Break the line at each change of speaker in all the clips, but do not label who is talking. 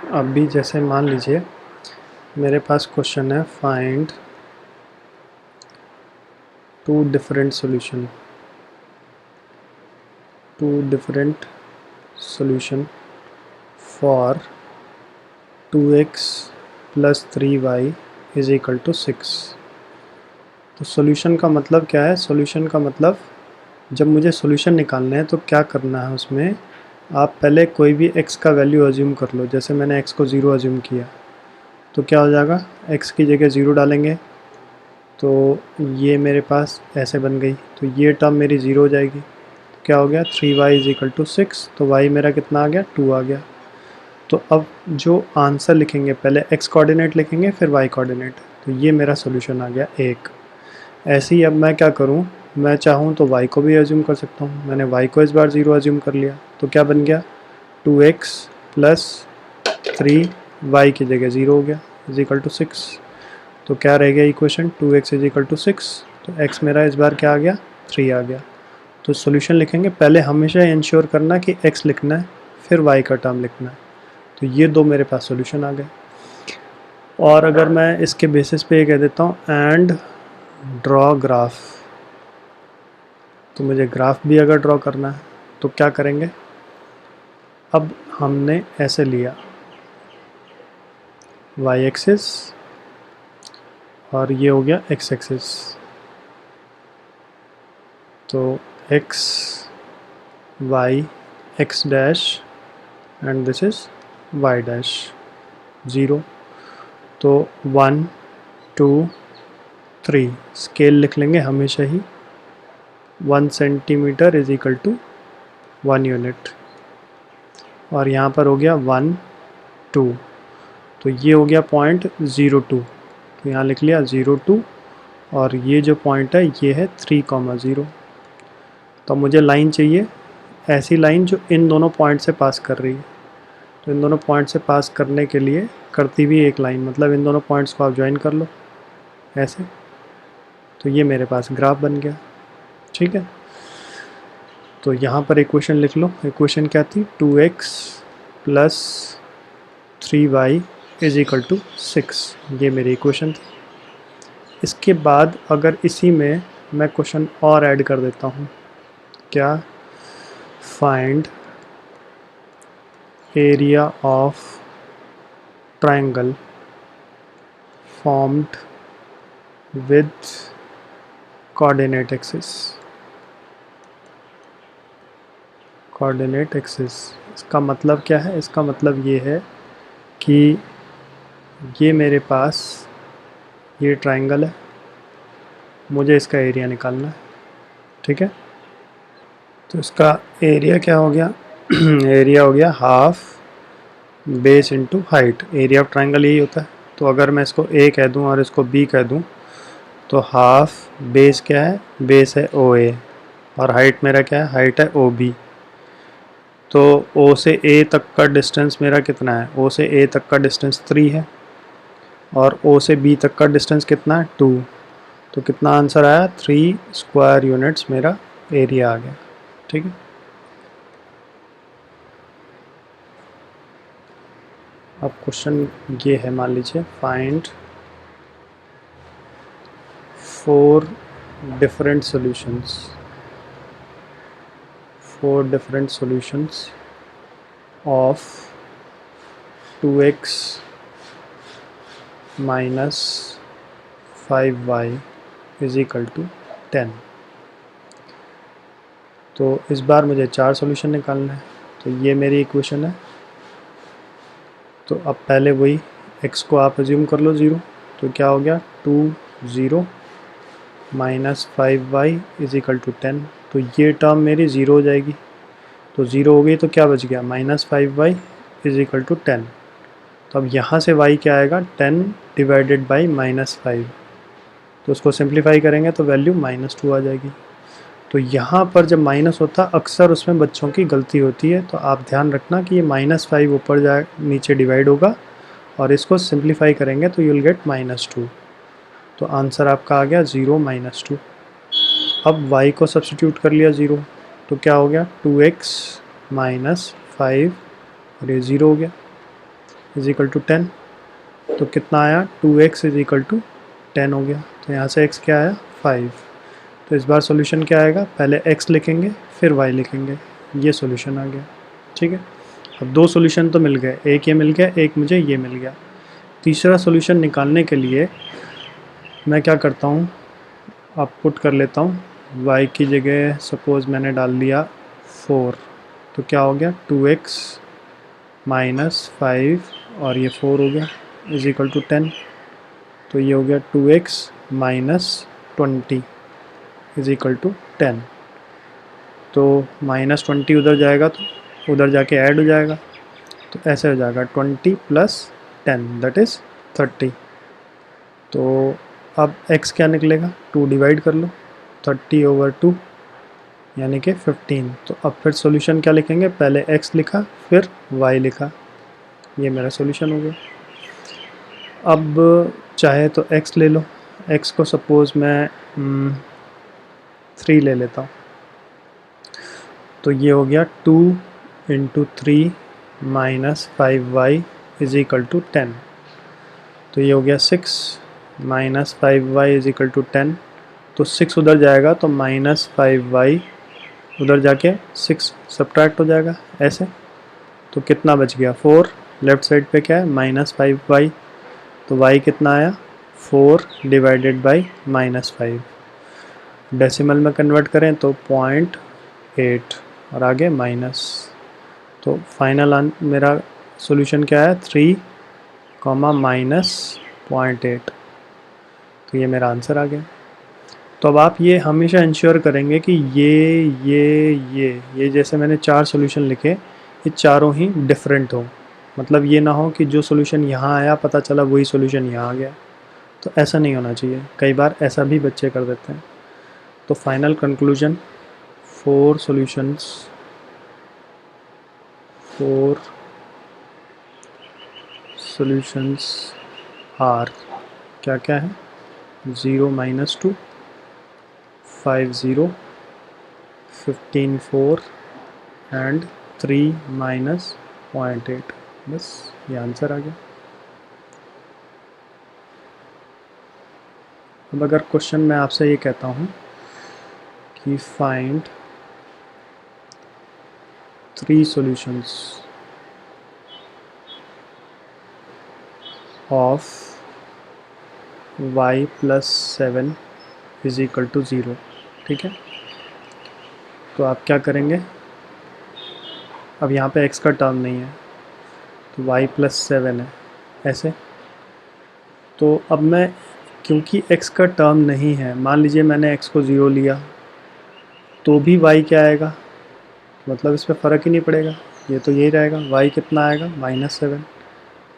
अभी जैसे मान लीजिए मेरे पास क्वेश्चन है, find two different solution for 2x plus 3y is equal to 6। तो सॉल्यूशन का मतलब क्या है? सॉल्यूशन का मतलब जब मुझे सॉल्यूशन निकालना है तो क्या करना है उसमें, आप पहले कोई भी x का वैल्यू अज्यूम कर लो। जैसे मैंने x को 0 अज्यूम किया तो क्या हो जाएगा, x की जगह 0 डालेंगे तो ये मेरे पास ऐसे बन गई, तो ये टर्म मेरी 0 हो जाएगी। तो क्या हो गया, 3y इज इक्वल टू 6। तो y मेरा कितना आ गया, 2 आ गया। तो अब जो आंसर लिखेंगे, पहले x कोऑर्डिनेट लिखेंगे फिर y कोऑर्डिनेट, तो ये मेरा सॉल्यूशन आ गया 1। ऐसे ही अब मैं क्या करूँ, मैं चाहूँ तो y को भी अज्यूम कर सकता हूँ। मैंने y को इस बार 0 अज्यूम कर लिया तो क्या बन गया, 2x प्लस 3y की जगह 0 हो गया इज इक्वल टू 6। तो क्या रह गया equation, 2x is equal to 6। तो x मेरा इस बार क्या आ गया, 3 आ गया। तो सॉल्यूशन लिखेंगे, पहले हमेशा इंश्योर करना कि x लिखना है फिर y का टर्म लिखना है। तो ये दो मेरे पास सॉल्यूशन आ गए। और अगर मैं इसके बेसिस पे ये कह देता हूँ एंड ड्रॉ ग्राफ, तो मुझे ग्राफ भी अगर ड्रॉ करना है तो क्या करेंगे, अब हमने ऐसे लिया y एक्सिस और ये हो गया x एक्सिस। तो x y x dash and this is y dash 0। तो 1 2 3 स्केल लिख लेंगे हमेशा ही, 1 centimetre is equal to 1 unit. और यहाँ पर हो गया 1 2, तो ये हो गया पॉइंट 02। तो यहाँ लिख लिया 02 और ये जो पॉइंट है ये है 3,0। तो मुझे लाइन चाहिए, ऐसी लाइन जो इन दोनों पॉइंट से पास कर रही है। तो इन दोनों पॉइंट से पास करने के लिए करती हुई एक लाइन, मतलब इन दोनों पॉइंट्स को आप ज्वाइन कर लो ऐसे। तो ये मेरे पास ग्राफ बन गया, ठीक है। तो यहाँ पर इक्वेशन लिख लो, इक्वेशन क्या थी, 2x plus 3y is equal to 6। ये मेरी इक्वेशन थी। इसके बाद अगर इसी में मैं क्वेश्चन और ऐड कर देता हूँ, क्या, find area of triangle formed with coordinate axis. इसका मतलब क्या है, इसका मतलब ये है कि ये मेरे पास ये ट्रायंगल है, मुझे इसका एरिया निकालना है, ठीक है। तो इसका एरिया क्या हो गया एरिया हो गया half base into height. Area of triangle यही होता है। तो अगर मैं इसको ए कह दूं और इसको बी कह दूं तो हाफ बेस क्या है, बेस है ओ ए और हाइट मेरा क्या है, हाइट है ओ बी। तो ओ से ए तक का डिस्टेंस मेरा कितना है, ओ से ए तक का डिस्टेंस 3 है और ओ से बी तक का डिस्टेंस कितना है, 2। तो कितना आंसर आया, 3 स्क्वायर यूनिट्स मेरा एरिया आ गया, ठीक है। अब क्वेश्चन ये है, मान लीजिए find 4 different solutions of 2x minus 5y is equal to 10। तो इस बार मुझे 4 सॉल्यूशन निकालना है। तो ये मेरी इक्वेशन है। तो अब पहले वही x को आप अज्यूम कर लो 0, तो क्या हो गया, 2 0 minus 5y is equal to 10। तो ये टर्म मेरी 0 हो जाएगी। तो 0 हो गई तो क्या बच गया, minus 5y is equal to 10। तो अब यहाँ से y क्या आएगा, 10 डिवाइडेड बाई माइनस 5। तो उसको सिंप्लीफाई करेंगे तो वैल्यू -2 आ जाएगी। तो यहाँ पर जब माइनस होता अक्सर उसमें बच्चों की गलती होती है, तो आप ध्यान रखना कि ये -5 ऊपर जाए नीचे डिवाइड होगा और इसको सिंप्लीफाई करेंगे तो यू विल गेट -2। तो आंसर आपका आ गया 0 -2। अब y को सब्सटीट्यूट कर लिया 0, तो क्या हो गया, 2x माइनस 5 और ये 0 हो गया। इज इक्वल टू 10, तो कितना आया 2x इज इक्वल टू 10 हो गया। तो यहाँ से x क्या आया 5। तो इस बार सॉल्यूशन क्या आएगा, पहले x लिखेंगे फिर y लिखेंगे, ये सॉल्यूशन आ गया। ठीक है, अब दो सॉल्यूशन तो मिल गए, एक ये मिल गया, एक मुझे ये मिल गया। तीसरा सॉल्यूशन निकालने के लिए मैं क्या करता हूँ, आप पुट कर लेता हूँ y की जगह सपोज़ मैंने डाल दिया 4, तो क्या हो गया 2x माइनस 5 और ये 4 हो गया इज इक्वल टू 10। तो ये हो गया 2x minus 20 is equal to 10। तो माइनस 20 उधर जाएगा तो उधर जाके ऐड हो जाएगा, तो ऐसे हो जाएगा 20 प्लस 10 दैट इज़ 30। तो अब x क्या निकलेगा, 2 डिवाइड कर लो, 30/2 यानी कि 15। तो अब फिर सॉल्यूशन क्या लिखेंगे, पहले x लिखा फिर y लिखा, ये मेरा सॉल्यूशन हो गया। अब चाहे तो x ले लो, x को सपोज़ मैं 3 ले लेता हूँ, तो ये हो गया 2 into 3 minus 5y is equal to 10। तो ये हो गया 6 minus 5y is equal to 10। तो 6 उधर जाएगा तो माइनस 5y उधर जाके 6 सब्ट्रैक्ट हो जाएगा ऐसे। तो कितना बच गया 4, लेफ़्ट साइड पे क्या है माइनस 5y, तो y कितना आया 4 डिवाइडेड बाई माइनस 5। डेसिमल में कन्वर्ट करें तो 0.8 और आगे माइनस। तो फाइनल मेरा सॉल्यूशन क्या है 3 माइनस 0.8। तो ये मेरा आंसर आ गया। तो अब आप ये हमेशा इंश्योर करेंगे कि ये जैसे मैंने 4 सॉल्यूशन लिखे, ये चारों ही डिफरेंट हो। मतलब ये ना हो कि जो सॉल्यूशन यहाँ आया पता चला वही सॉल्यूशन यहाँ आ गया, तो ऐसा नहीं होना चाहिए। कई बार ऐसा भी बच्चे कर देते हैं। तो final conclusion, 4 solutions, 4 solutions are क्या क्या है, 0 माइनस 2, 5 0, 15 4 एंड 3 माइनस 0.8। बस ये आंसर आ गया। अब अगर क्वेश्चन मैं आपसे ये कहता हूँ कि find 3 solutions of y plus 7 is equal to 0, ठीक है, तो आप क्या करेंगे, अब यहाँ पे x का टर्म नहीं है तो y प्लस 7 है ऐसे। तो अब मैं, क्योंकि x का टर्म नहीं है, मान लीजिए मैंने x को 0 लिया तो भी y क्या आएगा, मतलब इस पर फ़र्क ही नहीं पड़ेगा, ये तो यही रहेगा। y कितना आएगा माइनस 7।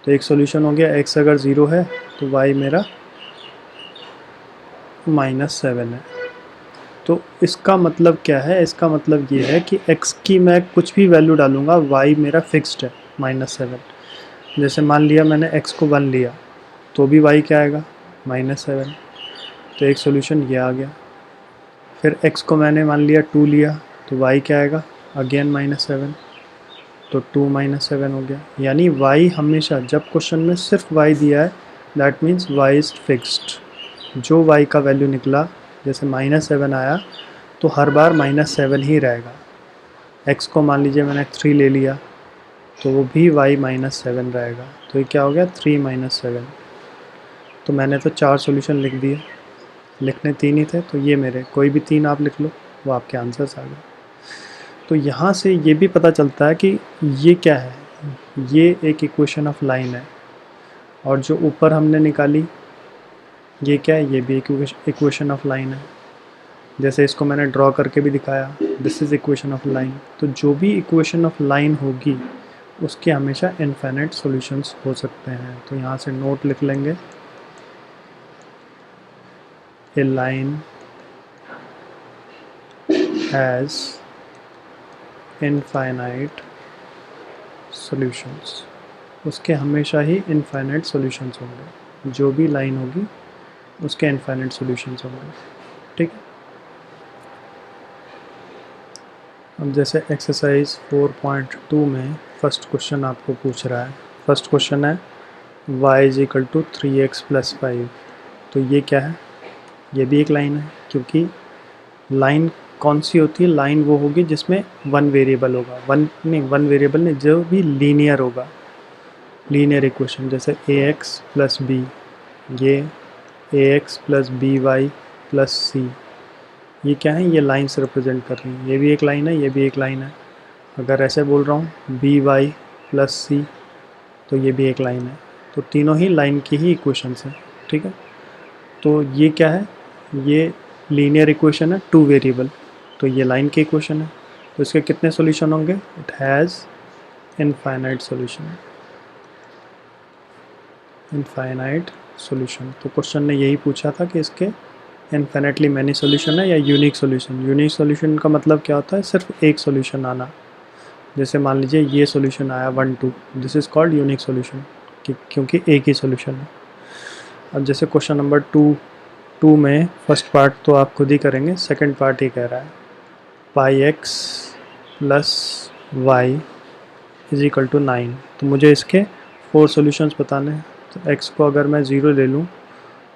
तो एक सॉल्यूशन हो गया, x अगर 0 है तो y मेरा माइनस 7 है। तो इसका मतलब क्या है, इसका मतलब ये है कि x की मैं कुछ भी वैल्यू डालूँगा y मेरा फिक्स्ड है माइनस 7। जैसे मान लिया मैंने x को 1 लिया तो भी y क्या आएगा माइनस 7। तो एक सॉल्यूशन ये आ गया। फिर x को मैंने मान लिया 2 लिया तो y क्या आएगा अगेन माइनस 7, तो 2 माइनस 7 हो गया। यानी y हमेशा, जब क्वेश्चन में सिर्फ y दिया है that means y is fixed. जो y का वैल्यू निकला, जैसे माइनस 7 आया तो हर बार माइनस 7 ही रहेगा। x को मान लीजिए मैंने 3 ले लिया तो वो भी y माइनस 7 रहेगा। तो ये क्या हो गया 3 माइनस 7। तो मैंने तो 4 सॉल्यूशन लिख दिए, लिखने 3 ही थे, तो ये मेरे कोई भी 3 आप लिख लो वो आपके आंसर्स आ गए। तो यहाँ से ये भी पता चलता है कि ये क्या है, ये एक इक्वेशन ऑफ लाइन है, और जो ऊपर हमने निकाली ये क्या है, ये भी एक इक्वेशन ऑफ लाइन है। जैसे इसको मैंने ड्रॉ करके भी दिखाया, this is equation of line. तो जो भी इक्वेशन ऑफ लाइन होगी उसके हमेशा इनफाइनाइट सॉल्यूशंस हो सकते हैं। तो यहाँ से नोट लिख लेंगे, ए लाइन हैज़ इनफाइनाइट सॉल्यूशंस, उसके हमेशा ही इनफाइनाइट सॉल्यूशंस होंगे। जो भी लाइन होगी उसके इनफाइनाइट सॉल्यूशंस होंगे, ठीक है। अब जैसे एक्सरसाइज 4.2 में फर्स्ट क्वेश्चन आपको पूछ रहा है फर्स्ट क्वेश्चन है y is equal to 3x plus 5। तो ये क्या है? ये भी एक लाइन है, क्योंकि लाइन कौन सी होती है? लाइन वो होगी जिसमें वन वेरिएबल होगा, वन वेरिएबल नहीं, जो भी लीनियर होगा, लीनियर इक्वेशन, जैसे ax प्लस बी, ये ax plus B Y plus C, ये क्या है? ये लाइन से रिप्रेजेंट कर रही है। ये भी एक लाइन है, ये भी एक लाइन है। अगर ऐसे बोल रहा हूँ बी वाई प्लस सी, तो ये भी एक लाइन है। तो तीनों ही लाइन की ही इक्वेशंस हैं, ठीक है। तो ये क्या है? ये लीनियर इक्वेशन है, टू वेरिएबल, तो ये लाइन की इक्वेशन है। तो इसके कितने सॉल्यूशन होंगे? It has infinite solution, infinite solution. तो क्वेश्चन ने यही पूछा था कि इसके इनफाइनाइटली मैनी सॉल्यूशन है या यूनिक सॉल्यूशन। यूनिक सॉल्यूशन का मतलब क्या होता है? सिर्फ एक सॉल्यूशन आना। जैसे मान लीजिए ये सॉल्यूशन आया 1 2, this is called unique solution, क्योंकि एक ही सॉल्यूशन है। अब जैसे क्वेश्चन नंबर टू में फर्स्ट पार्ट तो आप खुद ही करेंगे, सेकंड पार्ट ही कह रहा है पाई x plus y is equal to 9। तो मुझे इसके 4 सॉल्यूशंस बताने हैं। तो x को अगर मैं 0 ले लूँ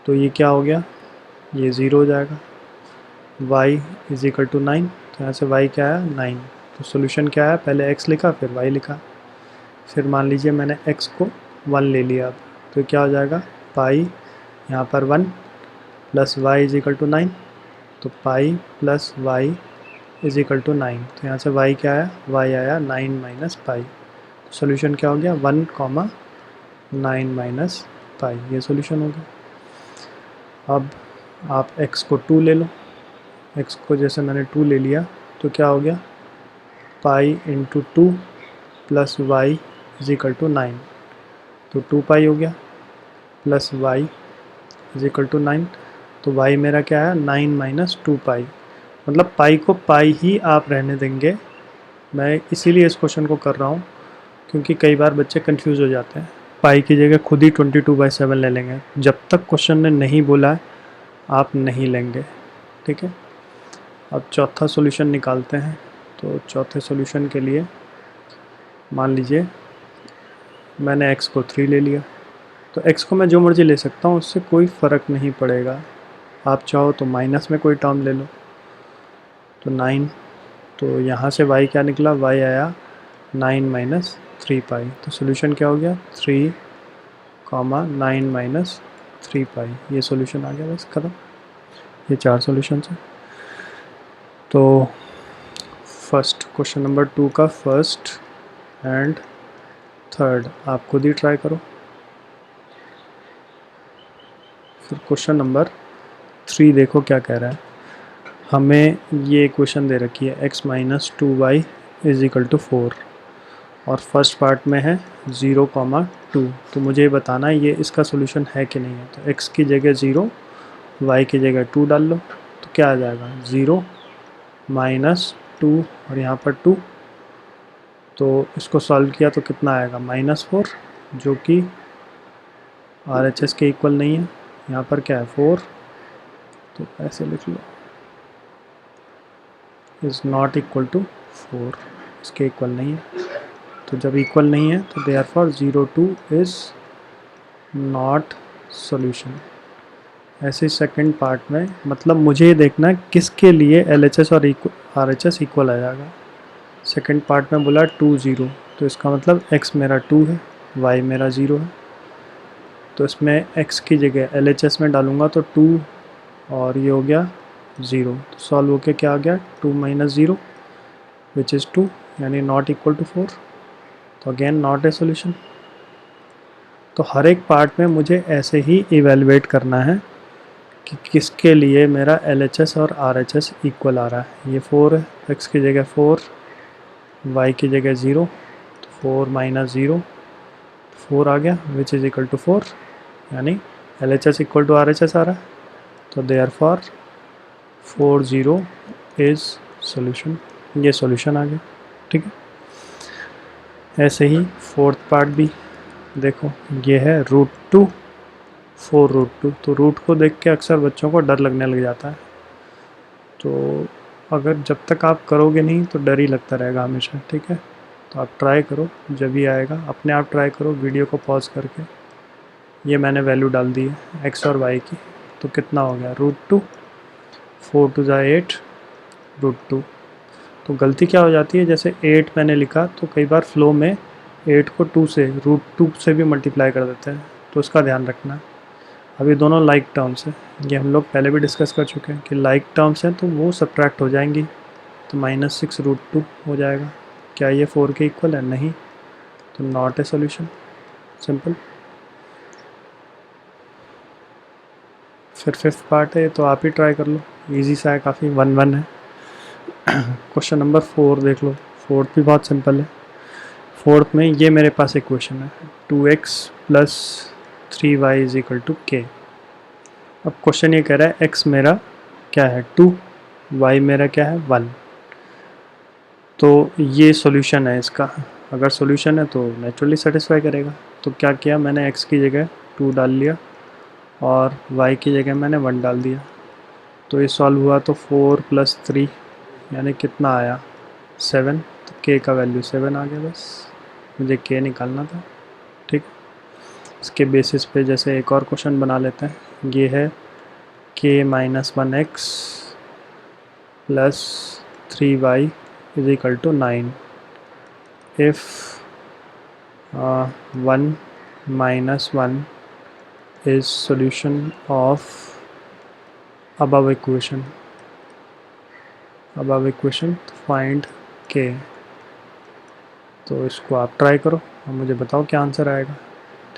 तो ये क्या हो गया? ये 0 हो जाएगा। y इज इक्वल टू 9, तो यहाँ से y क्या आया? 9। तो सॉल्यूशन क्या है? पहले x लिखा, फिर y लिखा। फिर मान लीजिए मैंने x को 1 ले लिया, अब तो क्या हो जाएगा? पाई यहाँ पर 1 plus y is equal to 9, तो pi plus y is equal to 9। तो यहाँ से y क्या आया? y आया 9 माइनस पाई। तो सोल्यूशन क्या हो गया? 1 कॉमा 9 माइनस पाई, ये सोल्यूशन हो गया। अब आप x को 2 ले लो, x को जैसे मैंने 2 ले लिया तो क्या हो गया? Pi into 2 plus y is equal to 9, तो 2 पाई हो गया plus y is equal to 9। तो y मेरा क्या है? 9 माइनस 2 पाई। मतलब पाई को पाई ही आप रहने देंगे। मैं इसीलिए इस क्वेश्चन को कर रहा हूँ, क्योंकि कई बार बच्चे कंफ्यूज हो जाते हैं। पाई की जगह खुद ही 22/7 ले लेंगे। जब तक क्वेश्चन ने नहीं बोला है आप नहीं लेंगे, ठीक है। अब चौथा सॉल्यूशन निकालते हैं। तो चौथे सॉल्यूशन के लिए मान लीजिए मैंने x को 3 ले लिया, तो x को मैं जो मर्जी ले सकता हूँ, उससे कोई फ़र्क नहीं पड़ेगा। आप चाहो तो माइनस में कोई टर्म ले लो, तो 9, तो यहाँ से y क्या निकला? y आया 9 माइनस 3 पाई। तो सोल्यूशन क्या हो गया? 3 कॉमा 9 माइनस 3 पाई, ये सोल्यूशन आ गया, बस ख़त्म। ये 4 सॉल्यूशन हैं। तो फर्स्ट क्वेश्चन नंबर 2 का फर्स्ट एंड थर्ड आप खुद ही ट्राई करो। फिर क्वेश्चन नंबर 3 देखो क्या कह रहा है। हमें ये इक्वेशन दे रखी है x minus 2y is equal to 4, और फर्स्ट पार्ट में है 0,2। तो मुझे ये बताना है ये इसका सोल्यूशन है कि नहीं है। तो x की जगह 0, y की जगह 2 डाल लो, तो क्या आ जाएगा? 0 माइनस 2 और यहाँ पर 2, तो इसको सॉल्व किया तो कितना आएगा? -4, जो कि RHS के इक्वल नहीं है। यहाँ पर क्या है? 4, तो ऐसे लिख लो, इज़ नॉट इक्वल टू 4, इसके इक्वल नहीं है। तो जब इक्वल नहीं है तो देयरफॉर 0,2 इज़ नॉट सॉल्यूशन। ऐसे सेकंड पार्ट में मतलब मुझे ये देखना है किसके लिए LHS और RHS इक्वल आ जाएगा। सेकंड पार्ट में बोला 2 0, तो इसका मतलब x मेरा 2 है, y मेरा 0 है। तो इसमें x की जगह LHS में डालूँगा तो 2 और ये हो गया 0, तो सॉल्व होके क्या आ गया? 2 माइनस 0 विच इज़ 2, यानी नॉट इक्वल टू 4। तो अगेन नॉट ए सोल्यूशन। तो हर एक पार्ट में मुझे ऐसे ही इवेलुएट करना है कि किसके लिए मेरा LHS और RHS इक्वल आ रहा है। ये 4 है, x की जगह 4, y की जगह 0, तो 4 माइनस 0, 4 आ गया विच इज़ इक्वल टू 4, यानी LHS इक्वल टू RHS आ रहा है। तो देयरफॉर 4 0 इज़ सोल्यूशन, ये सोल्यूशन आ गया, ठीक है। ऐसे ही फोर्थ पार्ट भी देखो, ये है √2 4 √2। तो रूट को देख के अक्सर बच्चों को डर लगने लग जाता है। तो अगर जब तक आप करोगे नहीं तो डर ही लगता रहेगा हमेशा, ठीक है। तो आप ट्राई करो, जब भी आएगा अपने आप ट्राई करो वीडियो को पॉज करके। ये मैंने वैल्यू डाल दी है एक्स और वाई की, तो कितना हो गया √2, 4 2 ज़ा 8 √2। तो गलती क्या हो जाती है, जैसे 8 मैंने लिखा तो कई बार फ्लो में 8 को 2 से √2 से भी मल्टीप्लाई कर देते हैं, तो उसका ध्यान रखना है। अभी दोनों लाइक टर्म्स हैं, ये हम लोग पहले भी डिस्कस कर चुके हैं कि लाइक टर्म्स हैं तो वो सब्ट्रैक्ट हो जाएंगी, तो -6 √2 हो जाएगा। क्या ये 4 के इक्वल है? नहीं, तो नॉट ए सोल्यूशन, सिंपल। फिर 5th पार्ट है, तो आप ही ट्राई कर लो, इजी सा है काफ़ी, 1 1 है। क्वेश्चन नंबर 4 देख लो, 4th भी बहुत सिंपल है। 4th में ये मेरे पास एक क्वेश्चन है, 2x + 3y = k। अब क्वेश्चन ये कह रहा है x मेरा क्या है 2, y मेरा क्या है 1। तो ये सॉल्यूशन है इसका, अगर सॉल्यूशन है तो नेचुरली सेटिस्फाई करेगा। तो क्या किया मैंने, x की जगह 2 डाल लिया और y की जगह मैंने 1 डाल दिया। तो ये सॉल्व हुआ तो 4 + 3 यानी कितना आया 7। तो k का वैल्यू 7 आ गया, बस मुझे k निकालना था। ठीक, इसके बेसिस पे जैसे एक और क्वेश्चन बना लेते हैं। ये है k - 1x + 3y = 9 if 1 - 1 is solution of above equation, find k। तो इसको आप ट्राई करो और मुझे बताओ क्या आंसर आएगा।